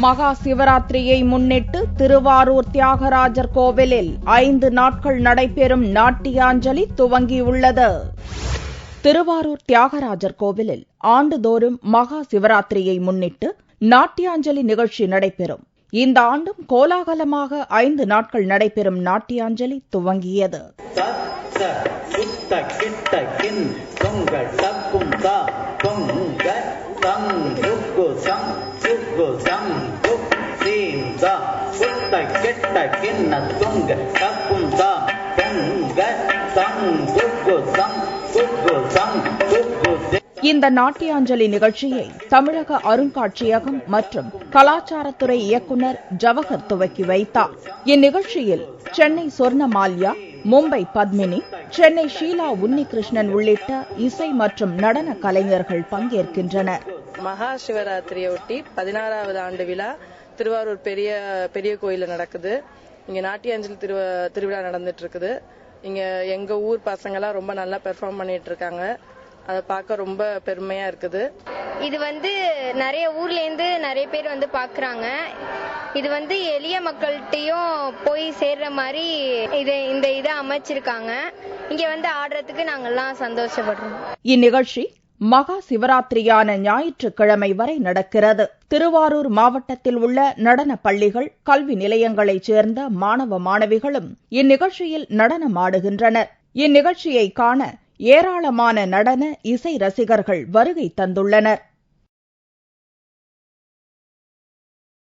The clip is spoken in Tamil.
மகா சிவராத்திரியை முன்னிட்டு திருவாரூர் தியாகராஜர் கோவிலில் 5 நாட்கள் நடைபெறும் நாட்டியாஞ்சலி துவங்கியுள்ளது. திருவாரூர் தியாகராஜர் கோவிலில் ஆண்டுதோறும் மகா சிவராத்திரியை முன்னிட்டு நாட்டியாஞ்சலி நிகழ்ச்சி நடைபெறும். இந்த ஆண்டும் கோலாகலமாக 5 நாட்கள் நடைபெறும் நாட்டியாஞ்சலி துவங்கியது. இந்த நாட்டியாஞ்சலி நிகழ்ச்சியை தமிழக அருங்காட்சியகம் மற்றும் கலாச்சாரத்துறை இயக்குநர் ஜவஹர் துவக்கி வைத்தார். இந்நிகழ்ச்சியில் சென்னை சொர்ணமால்யா, மும்பை பத்மினி, சென்னை ஷீலா உன்னிகிருஷ்ணன் உள்ளிட்ட இசை மற்றும் நடன கலைஞர்கள் பங்கேற்கின்றனர். மகா சிவராத்திரியொட்டி 16வது ஆண்டு விழா திருவாரூர் பெரிய கோயில நடக்குது. இங்க நாட்டியாஞ்சலி திருவிழா நடந்துட்டு இருக்குது. இங்க எங்க ஊர் பசங்கெல்லாம் ரொம்ப நல்லா பெர்ஃபார்ம் பண்ணிட்டு இருக்காங்க. அதை பார்க்க ரொம்ப பெருமையா இருக்குது. இது நிறைய ஊர்ல இருந்து நிறைய பேர் பாக்குறாங்க. இது எளிய மக்கள்கிட்டயும் போய் சேர்ற மாதிரி இந்த இதை அமைச்சிருக்காங்க. இங்க ஆடுறதுக்கு நாங்கெல்லாம் சந்தோஷப்படுறோம். இந்நிகழ்ச்சி மகா சிவராத்திரியான ஞாயிற்றுக்கிழமை வரை நடக்கிறது. திருவாரூர் மாவட்டத்தில் உள்ள நடன பள்ளிகள், கல்வி நிலையங்களைச் சேர்ந்த மாணவ மாணவிகளும் இந்நிகழ்ச்சியில் நடனமாடுகின்றனர். இந்நிகழ்ச்சியை காண ஏராளமான நடன, இசை ரசிகர்கள் வருகை தந்துள்ளனர்.